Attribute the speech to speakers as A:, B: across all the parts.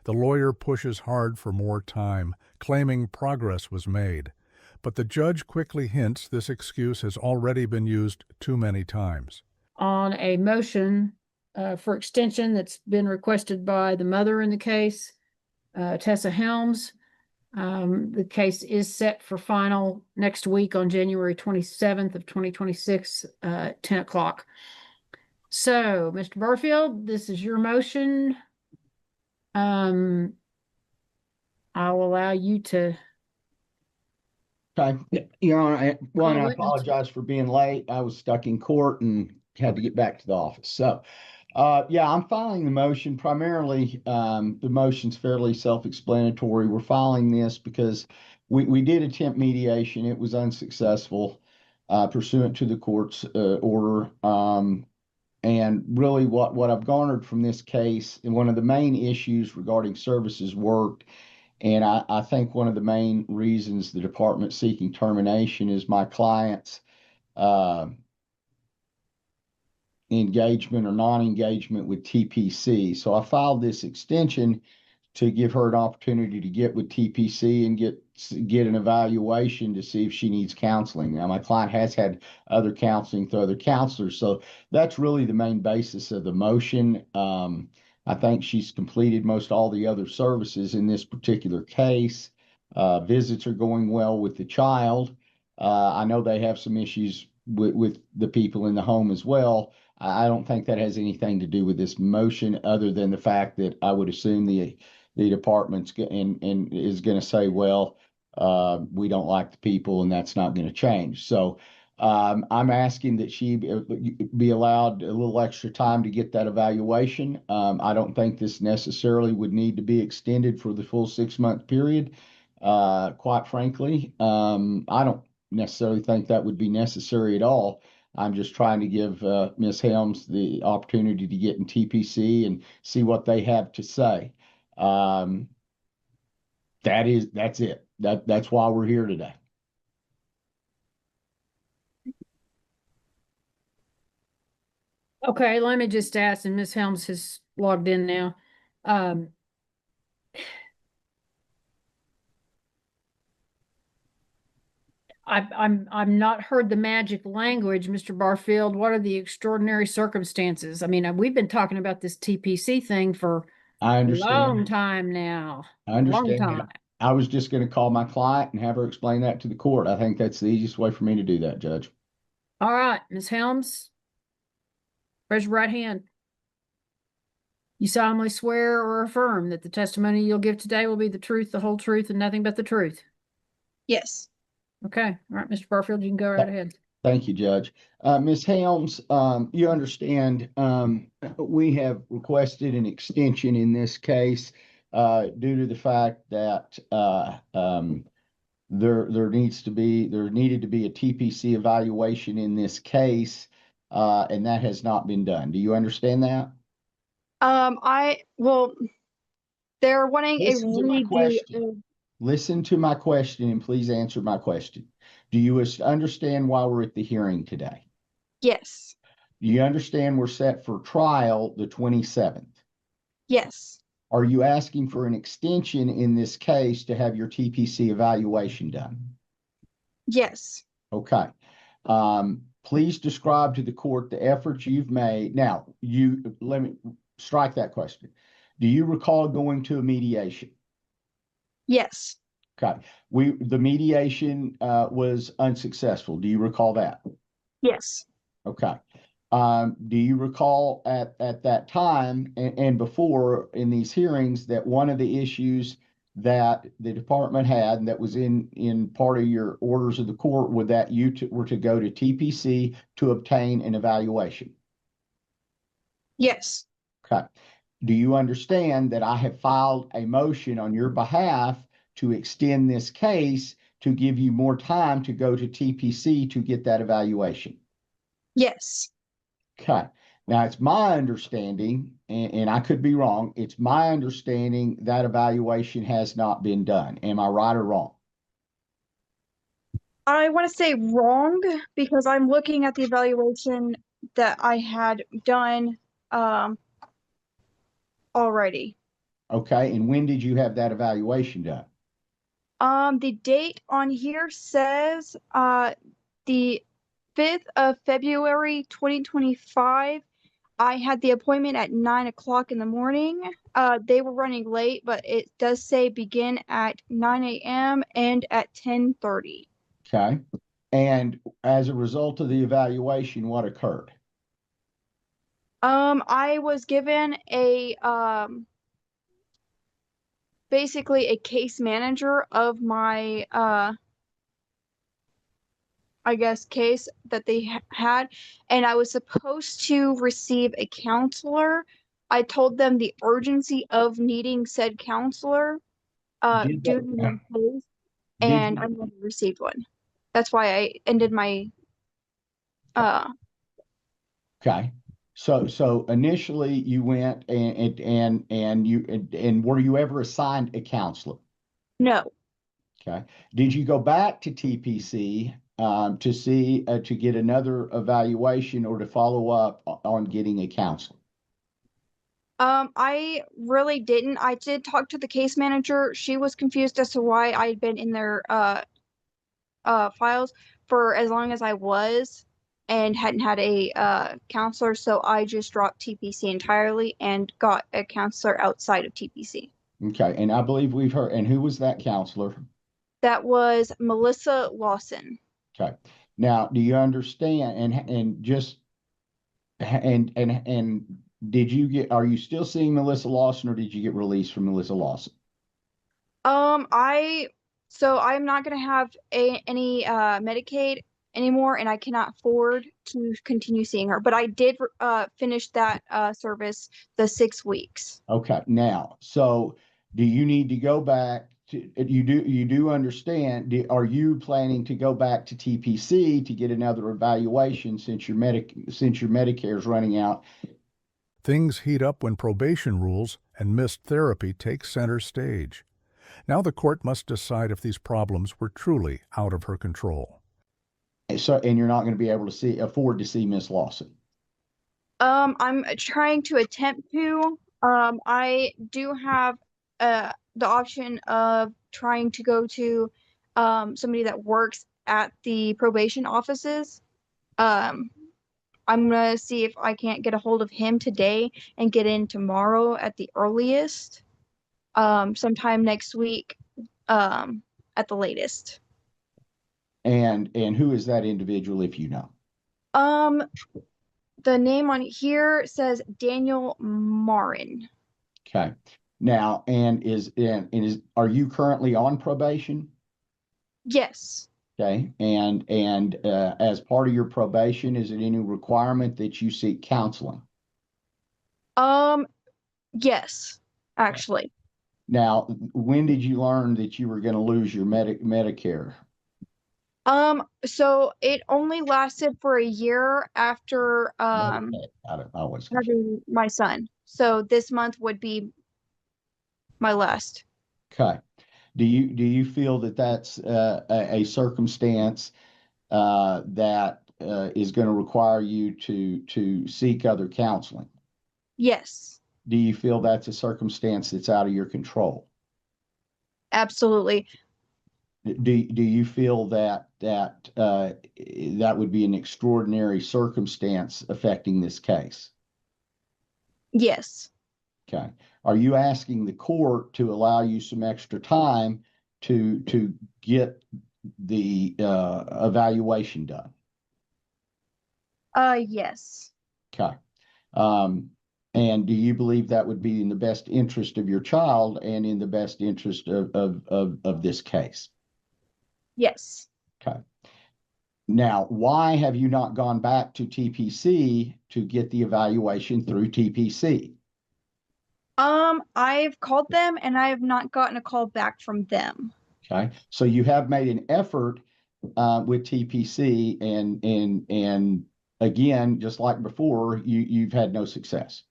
A: The lawyer pushes hard for more time, claiming progress was made. But the judge quickly hints this excuse has already been used too many times.
B: On a motion for extension that's been requested by the mother in the case, Tessa Helms, the case is set for final next week on January 27th of 2026, 10 o'clock. So, Mr. Barfield, this is your motion. I'll allow you to.
C: Okay. Your Honor, I apologize for being late. I was stuck in court and had to get back to the office. So, yeah, I'm filing the motion. Primarily, the motion's fairly self-explanatory. We're filing this because we did attempt mediation. It was unsuccessful, pursuant to the court's order. And really what I've garnered from this case, and one of the main issues regarding services worked, and I think one of the main reasons the department's seeking termination is my client's engagement or non-engagement with TPC. So I filed this extension to give her an opportunity to get with TPC and get an evaluation to see if she needs counseling. Now, my client has had other counseling through other counselors, so that's really the main basis of the motion. I think she's completed most all the other services in this particular case. Visits are going well with the child. I know they have some issues with the people in the home as well. I don't think that has anything to do with this motion, other than the fact that I would assume the department's and is going to say, well, we don't like the people, and that's not going to change. So I'm asking that she be allowed a little extra time to get that evaluation. I don't think this necessarily would need to be extended for the full 6-month period. Quite frankly, I don't necessarily think that would be necessary at all. I'm just trying to give Ms. Helms the opportunity to get in TPC and see what they have to say. That's it. That's why we're here today.
B: Okay, let me just ask, and Ms. Helms has logged in now. I'm not heard the magic language, Mr. Barfield. What are the extraordinary circumstances? I mean, we've been talking about this TPC thing for
C: I
B: a
C: understand.
B: long time now.
C: I understand.
B: Long time.
C: I was just going to call my client and have her explain that to the court. I think that's the easiest way for me to do that, Judge.
B: All right, Ms. Helms, raise your right hand. You solemnly swear or affirm that the testimony you'll give today will be the truth, the whole truth, and nothing but the truth?
D: Yes.
B: Okay. All right, Mr. Barfield, you can go right ahead.
C: Thank you, Judge. Ms. Helms, you understand we have requested an extension in this case due to the fact that there needed to be a TPC evaluation in this case, and that has not been done. Do you understand that?
D: They're wanting
C: Listen to my question. Listen to my question and please answer my question. Do you understand why we're at the hearing today?
D: Yes.
C: Do you understand we're set for trial the 27th?
D: Yes.
C: Are you asking for an extension in this case to have your TPC evaluation done?
D: Yes.
C: Okay. Please describe to the court the efforts you've made. Now, let me strike that question. Do you recall going to a mediation?
D: Yes.
C: Okay. The mediation was unsuccessful. Do you recall that?
D: Yes.
C: Okay. Do you recall at that time and before in these hearings that one of the issues that the department had and that was in part of your orders of the court were that you were to go to TPC to obtain an evaluation?
D: Yes.
C: Okay. Do you understand that I have filed a motion on your behalf to extend this case to give you more time to go to TPC to get that evaluation?
D: Yes.
C: Okay. Now, it's my understanding, and I could be wrong, it's my understanding that evaluation has not been done. Am I right or wrong?
D: I want to say wrong because I'm looking at the evaluation that I had done already.
C: Okay, and when did you have that evaluation done?
D: The date on here says the 5th of February 2025. I had the appointment at 9 o'clock in the morning. They were running late, but it does say begin at 9 a.m. and at 10:30.
C: Okay, and as a result of the evaluation, what occurred?
D: I was given a basically a case manager of my I guess case that they had, and I was supposed to receive a counselor. I told them the urgency of needing said counselor
C: Did
D: due to my
C: that,
D: case,
C: did
D: and I
C: you,
D: never received one. That's why I ended my uh
C: okay. So initially you went and were you ever assigned a counselor?
D: no.
C: Okay. Did you go back to TPC to see to get another evaluation or to follow up on getting a counselor?
D: I really didn't. I did talk to the case manager. She was confused as to why I had been in their files for as long as I was and hadn't had a counselor, so I just dropped TPC entirely and got a counselor outside of TPC.
C: Okay. And I believe we've heard, and who was that counselor?
D: That was Melissa Lawson.
C: Okay. Now, do you understand and just and did you get, are you still seeing Melissa Lawson or did you get released from Melissa Lawson?
D: I so I'm not gonna have any Medicaid anymore, and I cannot afford to continue seeing her. But I did finish that service the 6 weeks.
C: Okay. Now, so do you need to go back to, you do understand, are you planning to go back to TPC to get another evaluation since since your Medicare is running out?
A: Things heat up when probation rules and missed therapy take center stage. Now the court must decide if these problems were truly out of her control.
C: So, and you're not going to be able to afford to see Miss Lawson.
D: I'm trying to attempt to. I do have the option of trying to go to somebody that works at the probation offices. Um, I'm gonna see if I can't get a hold of him today and get in tomorrow at the earliest. Sometime next week, at the latest.
C: And who is that individual if you know?
D: Um, the name on here says Daniel Marin.
C: Okay. Now, and is are you currently on probation?
D: Yes.
C: Okay. And as part of your probation, is it any requirement that you seek counseling?
D: Um, yes,
C: Okay.
D: actually.
C: Now, when did you learn that you were going to lose your Medicare?
D: So it only lasted for a year after
C: Medicaid. I was confused.
D: having my son. So this month would be my last.
C: Okay. Do you feel that that's a circumstance that is going to require you to seek other counseling?
D: Yes,
C: Do you feel that's a circumstance that's out of your control?
D: absolutely.
C: Do you feel that would be an extraordinary circumstance affecting this case?
D: Yes.
C: Okay. Are you asking the court to allow you some extra time to get the evaluation done?
D: Yes.
C: Okay. Um, and do you believe that would be in the best interest of your child and in the best interest of this case?
D: Yes.
C: Okay. Now, why have you not gone back to TPC to get the evaluation through TPC?
D: I've called them and I have not gotten a call back from them.
C: Okay. So you have made an effort with TPC and again, just like before, you've had no success.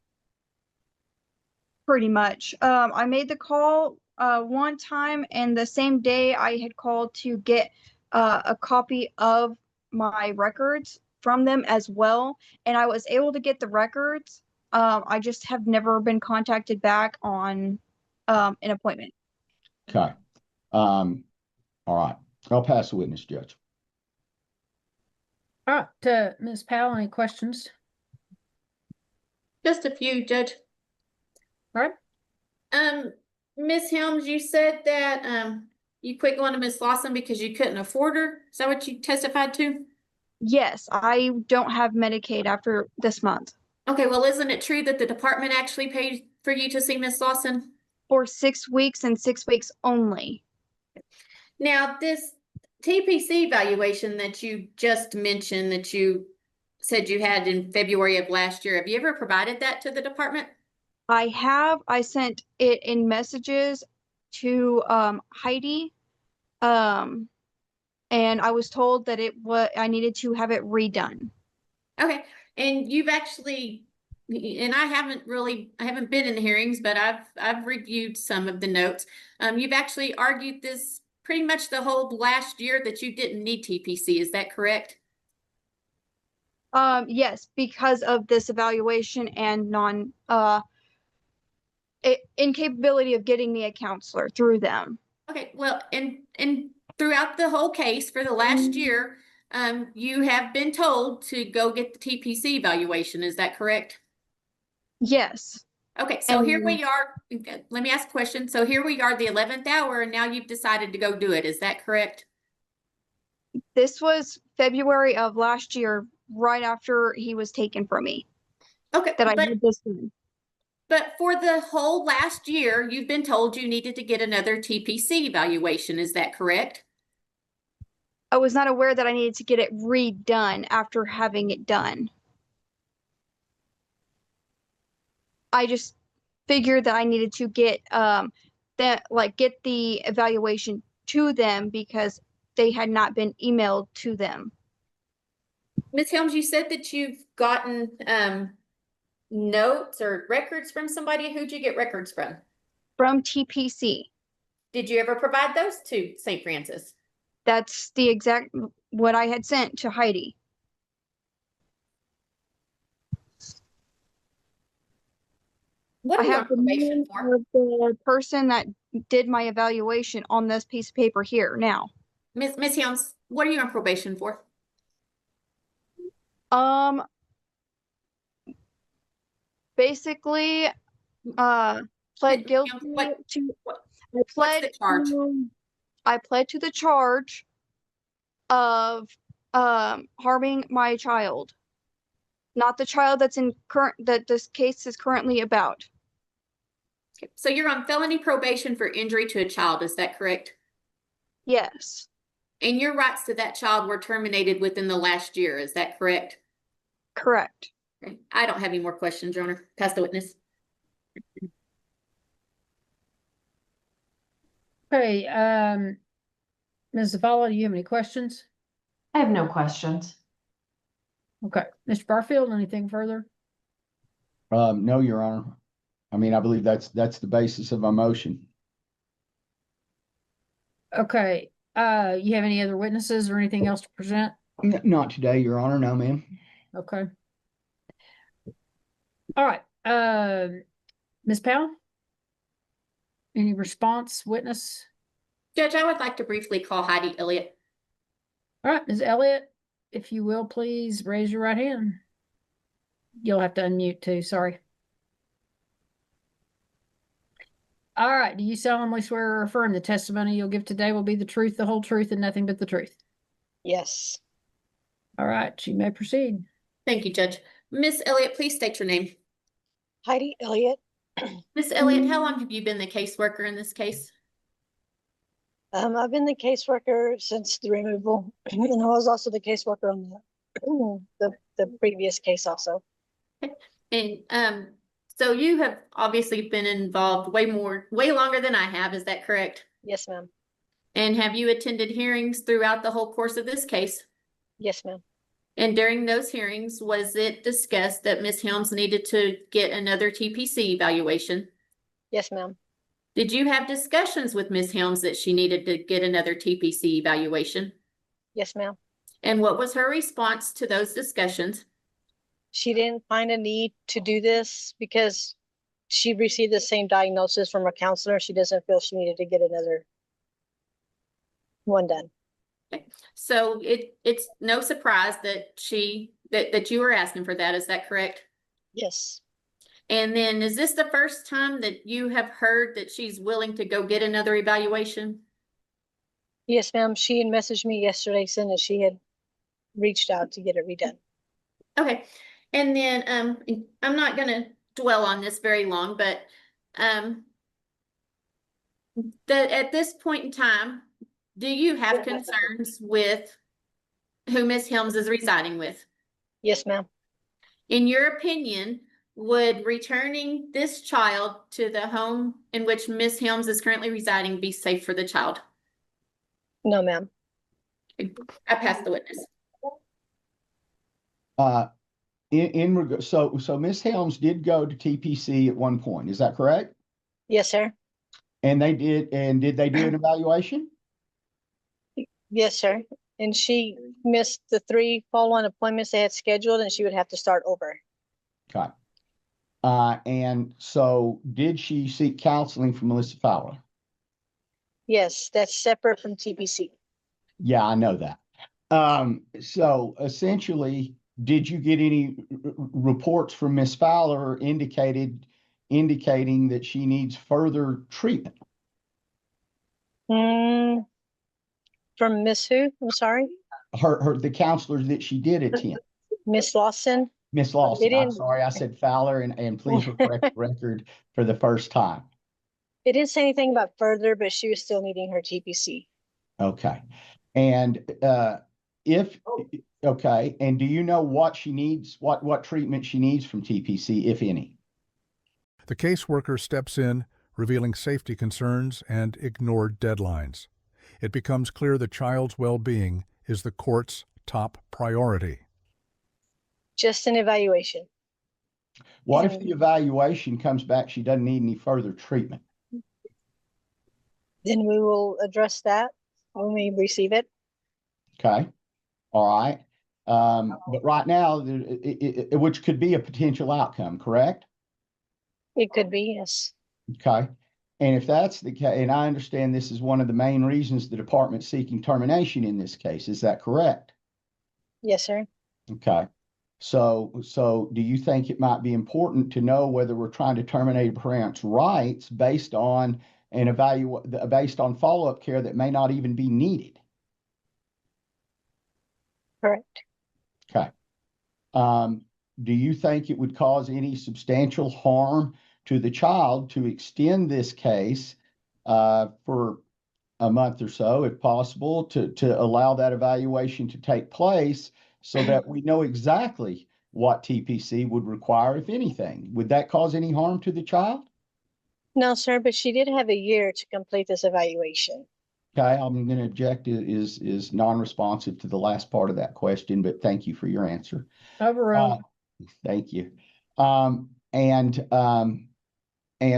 D: Pretty much. I made the call one time, and the same day I had called to get a copy of my records from them as well, and I was able to get the records. I just have never been contacted back on an appointment.
C: Okay. All right. I'll pass the witness, Judge.
B: All right, Ms. Powell, any questions?
E: Just a few, Judge.
B: All right.
E: Miss Helms, you said that you quit going to Miss Lawson because you couldn't afford her. Is that what you testified to?
D: Yes, I don't have Medicaid after this month.
E: Okay, well, isn't it true that the department actually paid for you to see Miss Lawson?
D: For 6 weeks and 6 weeks only.
E: Now, this TPC evaluation that you just mentioned that you said you had in February of last year, have you ever provided that to the department?
D: I have. I sent it in messages to Heidi. And I was told that I needed to have it redone.
E: Okay, and you've actually, and I haven't been in the hearings, but I've reviewed some of the notes. You've actually argued this pretty much the whole last year that you didn't need TPC. Is that correct?
D: Yes, because of this evaluation and incapability of getting me a counselor through them.
E: Okay, well, and throughout the whole case for the last year, you have been told to go get the TPC evaluation. Is that correct?
D: Yes.
E: Okay, so here we are. Let me ask a question. So here we are, the 11th hour, and now you've decided to go do it. Is that correct?
D: This was February of last year, right after he was taken from me.
E: Okay,
D: That I did this thing.
E: But for the whole last year, you've been told you needed to get another TPC evaluation. Is that correct?
D: I was not aware that I needed to get it redone after having it done. I just figured that I needed to get get the evaluation to them because they had not been emailed to them.
E: Ms. Helms, you said that you've gotten notes or records from somebody. Who'd you get records from?
D: From TPC.
E: Did you ever provide those to St. Francis?
D: That's the exact what I had sent to Heidi.
E: What are
D: I
E: you
D: have
E: on
D: the
E: probation
D: name
E: for?
D: of the person that did my evaluation on this piece of paper here now.
E: Ms. Helms, what are you on probation for?
D: Basically, pled guilty to.
E: What's the charge?
D: I pled to the charge of harming my child, not the child that this case is currently about.
E: Okay. So you're on felony probation for injury to a child. Is that correct?
D: Yes.
E: And your rights to that child were terminated within the last year. Is that correct?
D: Correct.
E: Okay. I don't have any more questions, Your Honor. Pass the witness.
B: Okay, Ms. Zavala, do you have any questions?
F: I have no questions.
B: Okay, Mr. Barfield, anything further?
C: No, Your Honor. I mean, I believe that's the basis of my motion.
B: Okay, you have any other witnesses or anything else to present?
C: Not today, Your Honor. No, ma'am.
B: Okay. All right, Ms. Powell? Any response, witness?
E: Judge, I would like to briefly call Heidi Elliott.
B: All right, Ms. Elliott, if you will, please raise your right hand. You'll have to unmute too, sorry. All right, do you solemnly swear or affirm the testimony you'll give today will be the truth, the whole truth, and nothing but the truth?
G: Yes.
B: All right, you may proceed.
E: Thank you, Judge. Miss Elliott, please state your name.
G: Heidi Elliott.
E: Miss Elliott, how long have you been the caseworker in this case?
G: I've been the caseworker since the removal, and I was also the caseworker on the previous case also.
E: And so you have obviously been involved way longer than I have. Is that correct?
G: Yes, ma'am.
E: And have you attended hearings throughout the whole course of this case?
G: Yes, ma'am.
E: And during those hearings, was it discussed that Ms. Helms needed to get another TPC evaluation?
G: Yes, ma'am.
E: Did you have discussions with Ms. Helms that she needed to get another TPC evaluation?
G: Yes, ma'am.
E: And what was her response to those discussions?
G: She didn't find a need to do this because she received the same diagnosis from her counselor. She doesn't feel she needed to get another one done.
E: So it's no surprise that that you were asking for that. Is that correct?
G: Yes.
E: And then is this the first time that you have heard that she's willing to go get another evaluation?
G: Yes, ma'am. She had messaged me yesterday saying that she had reached out to get it redone.
E: Okay. And then I'm not gonna dwell on this very long, but that at this point in time, do you have concerns with who Miss Helms is residing with?
G: Yes, ma'am.
E: In your opinion, would returning this child to the home in which Miss Helms is currently residing be safe for the child?
G: No, ma'am.
E: I pass the witness.
C: So Miss Helms did go to TPC at one point. Is that correct?
G: Yes, sir.
C: And did they do an evaluation?
G: Yes, sir. And she missed the 3 follow-on appointments they had scheduled, and she would have to start over.
C: Okay. And so did she seek counseling from Melissa Fowler?
G: Yes, that's separate from TPC.
C: Yeah, I know that. So essentially, did you get any reports from Miss Fowler indicating that she needs further treatment?
G: From Miss who? I'm sorry.
C: The counselors that she did attend.
G: Miss Lawson.
C: Miss Lawson, I'm
G: didn't-
C: sorry, I said Fowler, and please correct the record for the first time.
G: It didn't say anything about further, but she was still needing her TPC.
C: Okay. And and do you know what she needs, what treatment she needs from TPC, if any?
A: The caseworker steps in, revealing safety concerns and ignored deadlines. It becomes clear the child's well-being is the court's top priority.
G: Just an evaluation.
C: What if the evaluation comes back she doesn't need any further treatment?
G: Then we will address that when we receive it.
C: Okay. All right. But right now, which could be a potential outcome, correct?
G: It could be, yes.
C: Okay. And if that's the case, and I understand this is one of the main reasons the department's seeking termination in this case, is that correct?
G: Yes, sir.
C: Okay. So do you think it might be important to know whether we're trying to terminate a parent's rights based on based on follow-up care that may not even be needed?
G: Correct.
C: Okay. Do you think it would cause any substantial harm to the child to extend this case for a month or so, if possible, to allow that evaluation to take place so that we know exactly what TPC would require, if anything? Would that cause any harm to the child?
G: No, sir, but she did have a year to complete this evaluation.
C: Okay, I'm going to object is non-responsive to the last part of that question, but thank you for your answer.
B: Overall,
C: Thank you. And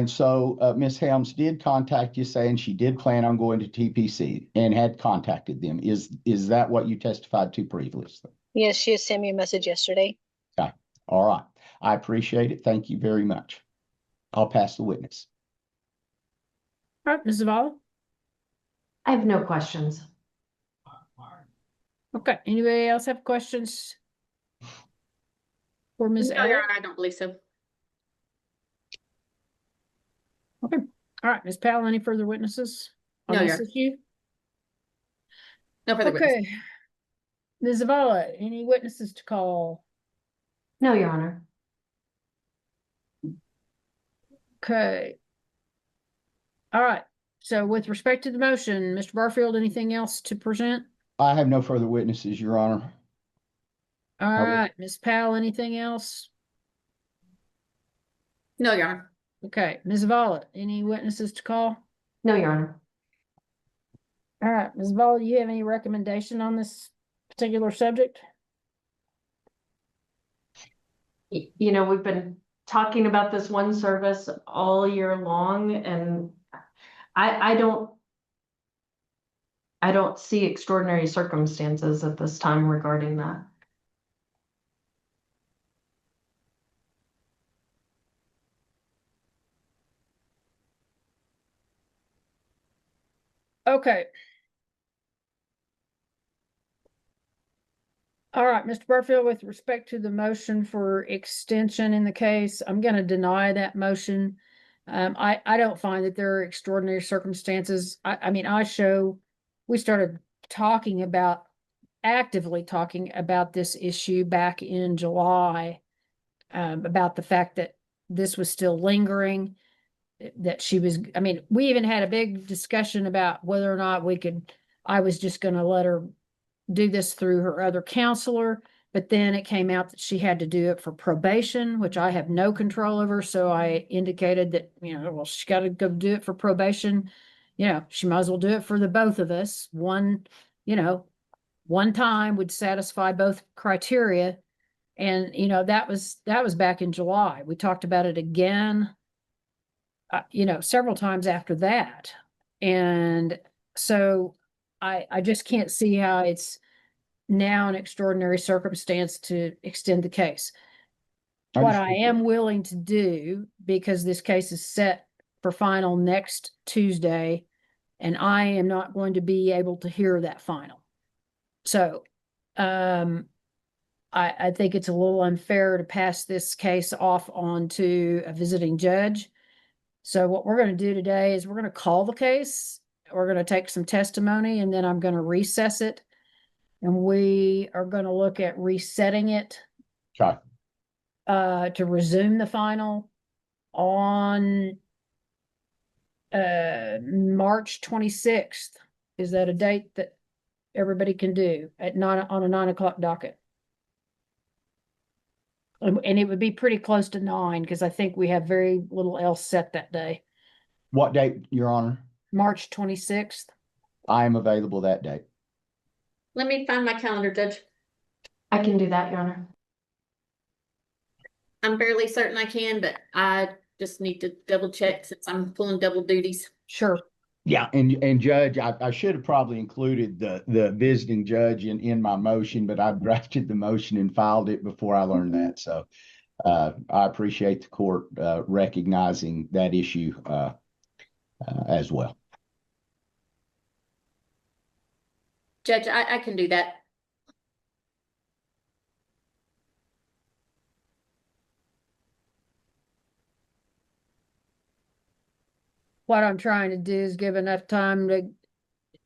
C: so Ms. Helms did contact you saying she did plan on going to TPC and had contacted them. Is that what you testified to previously?
G: Yes, she had sent me a message yesterday.
C: Okay. All right. I appreciate it. Thank you very much. I'll pass the witness.
B: all right, Ms. Zavala.
F: I have no questions.
B: Okay, anybody else have questions for Ms.
E: No, Your
B: Elliott?
E: Honor, I don't believe so.
B: Okay, all right, Ms. Powell, any further witnesses on
E: No,
B: this
E: Your-
B: issue?
E: No further witness.
B: Okay. Ms. Zavala, any witnesses to call?
F: No, Your Honor.
B: Okay. All right, so with respect to the motion, Mr. Barfield, anything else to present?
C: I have no further witnesses, Your Honor.
B: All
C: will-
B: right, Ms. Powell, anything else?
E: No, Your Honor.
B: Okay, Ms. Zavala, any witnesses to call?
F: No, Your Honor.
B: All right, Ms. Zavala, do you have any recommendation on this particular subject?
F: You know, we've been talking about this one service all year long, and I don't see extraordinary circumstances at this time regarding that.
B: Okay. All right, Mr. Barfield, with respect to the motion for extension in the case, I'm gonna deny that motion. I don't find that there are extraordinary circumstances. I mean, we started talking about, actively talking about this issue back in July, about the fact that this was still lingering, that she was, I mean, we even had a big discussion about whether or not I was just gonna let her do this through her other counselor, but then it came out that she had to do it for probation, which I have no control over. So I indicated that, well, she's got to go do it for probation. She might as well do it for the both of us. One time would satisfy both criteria. And, that was back in July. We talked about it again, several times after that. And so I just can't see how it's now an extraordinary circumstance to extend the case. What I am willing to do, because this case is set for final next Tuesday, and I am not going to be able to hear that final. So, I think it's a little unfair to pass this case off on to a visiting judge. So what we're going to do today is we're going to call the case. We're going to take some testimony, and then I'm going to recess it. And we are going to look at resetting it
C: Okay.
B: To resume the final on March 26th. Is that a date that everybody can do at 9 on a 9 o'clock docket? And it would be pretty close to 9 because I think we have very little else set that day.
C: What date, Your Honor?
B: March 26th.
C: I am available that date.
E: Let me find my calendar, Judge.
F: I can do that, Your Honor.
E: I'm fairly certain I can, but I just need to double check since I'm pulling double duties.
B: Sure.
C: Yeah, and Judge, I should have probably included the visiting judge in my motion, but I drafted the motion and filed it before I learned that. So I appreciate the court recognizing that issue as well.
E: Judge, I can do that.
B: What I'm trying to do is give enough time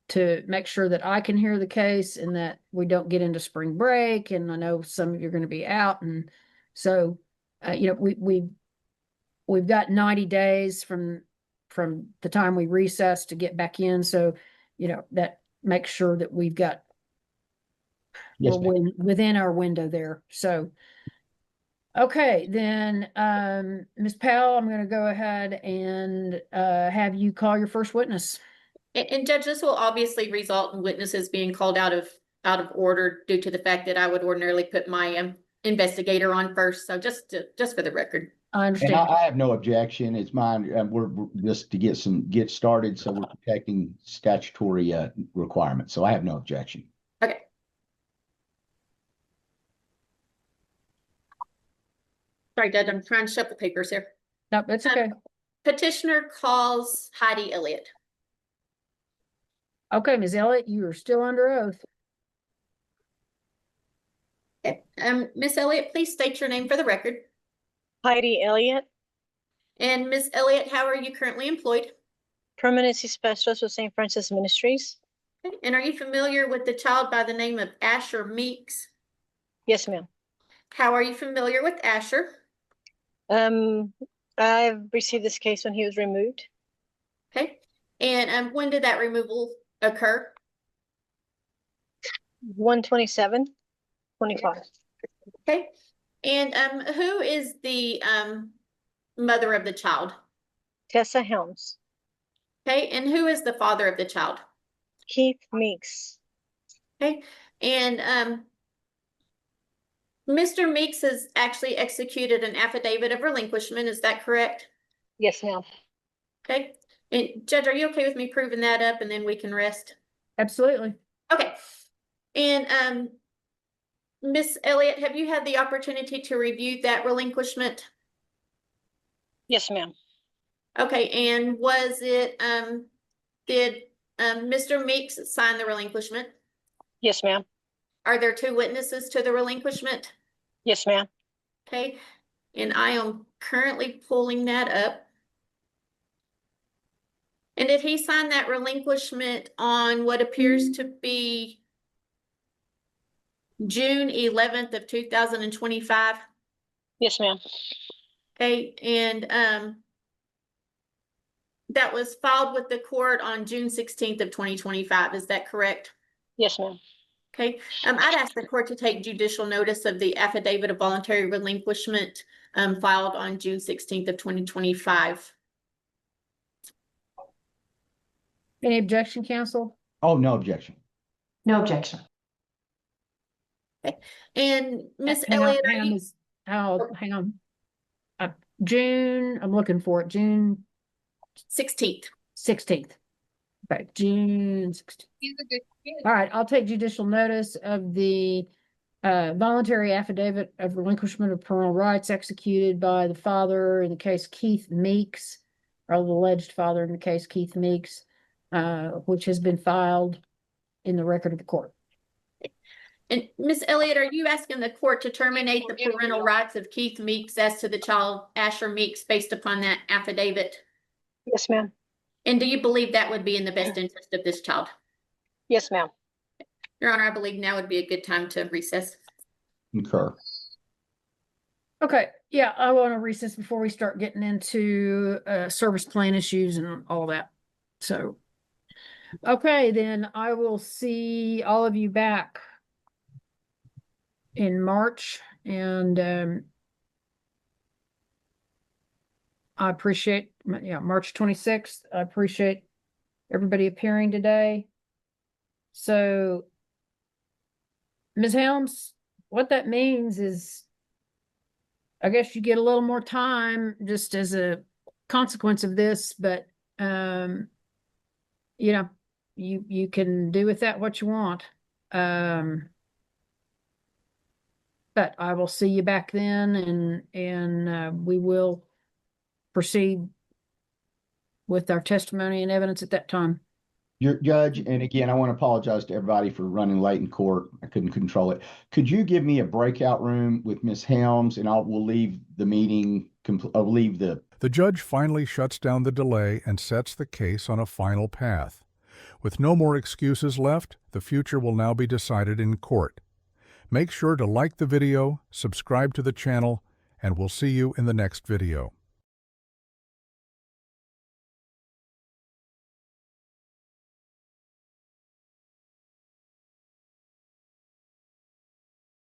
B: to make sure that I can hear the case and that we don't get into spring break. And I know some of you are going to be out. And so, we've got 90 days from the time we recess to get back in. So, that makes sure that we've got,
C: Yes,
B: we're within our window there. So, okay, then, Ms. Powell, I'm going to go ahead and have you call your first witness.
E: And Judge, this will obviously result in witnesses being called out of order due to the fact that I would ordinarily put my investigator on first. So just for the record.
B: I understand.
C: And I have no objection. It's mine. We're just to get started, so we're protecting statutory requirements. So I have no objection.
E: Okay. Sorry, Judge, I'm trying to shuffle papers here.
B: No, that's okay.
E: Petitioner calls Heidi Elliott.
B: Okay, Ms. Elliott, you are still under oath.
E: Okay. Miss Elliott, please state your name for the record.
G: Heidi Elliott,
E: And Miss Elliott, how are you currently employed?
G: permanency specialist with St. Francis Ministries.
E: Okay. And are you familiar with the child by the name of Asher Meeks?
G: Yes, ma'am.
E: How are you familiar with Asher?
G: I've received this case when he was removed.
E: Okay. And when did that removal occur?
G: 1/27/25.
E: Okay. And who is the mother of the child?
G: Tessa Helms.
E: Okay. And who is the father of the child?
G: Keith Meeks.
E: Okay. And Mr. Meeks has actually executed an affidavit of relinquishment. Is that correct?
G: Yes, ma'am.
E: Okay. And Judge, are you okay with me proving that up and then we can rest?
B: Absolutely.
E: Okay. And Miss Elliott, have you had the opportunity to review that relinquishment?
G: Yes, ma'am.
E: Okay. And was it did Mr. Meeks signed the relinquishment.
G: Yes, ma'am.
E: Are there two witnesses to the relinquishment?
G: Yes, ma'am.
E: Okay, and I am currently pulling that up. And did he sign that relinquishment on what appears to be June 11th of 2025?
G: Yes, ma'am.
E: Okay, and that was filed with the court on June 16th of 2025. Is that correct?
G: Yes, ma'am.
E: Okay, I'd ask the court to take judicial notice of the affidavit of voluntary relinquishment filed on June 16th of 2025.
B: Any objection, counsel?
C: Oh, no objection.
F: No objection.
E: And Miss
B: Hang on,
E: Elliott, are
B: hang on,
E: you,
B: Ms. Hang on. June, I'm looking for it, June
E: 16th.
B: 16th. Okay, June 16th.
E: He's a good kid.
B: All right, I'll take judicial notice of the voluntary affidavit of relinquishment of parental rights executed by the father in the case Keith Meeks, or the alleged father in the case Keith Meeks, which has been filed in the record of the court.
E: And Miss Elliott, are you asking the court to terminate the parental rights of Keith Meeks as to the child Asher Meeks based upon that affidavit?
G: Yes, ma'am.
E: And do you believe that would be in the best interest of this child?
G: Yes, ma'am.
E: Your Honor, I believe now would be a good time to recess.
C: Concur.
B: Okay, yeah, I want to recess before we start getting into service plan issues and all that. So, okay, then I will see all of you back in March, and I appreciate, March 26th. I appreciate everybody appearing today. So, Ms. Helms, what that means is, I guess you get a little more time just as a consequence of this, but you can do with that what you want. But I will see you back then, and we will proceed with our testimony and evidence at that time.
C: Your judge, and again, I want to apologize to everybody for running late in court. I couldn't control it. Could you give me a breakout room with Miss Helms, and we'll leave the meeting, I'll leave the...
A: The judge finally shuts down the delay and sets the case on a final path. With no more excuses left, the future will now be decided in court. Make sure to like the video, subscribe to the channel, and we'll see you in the next video.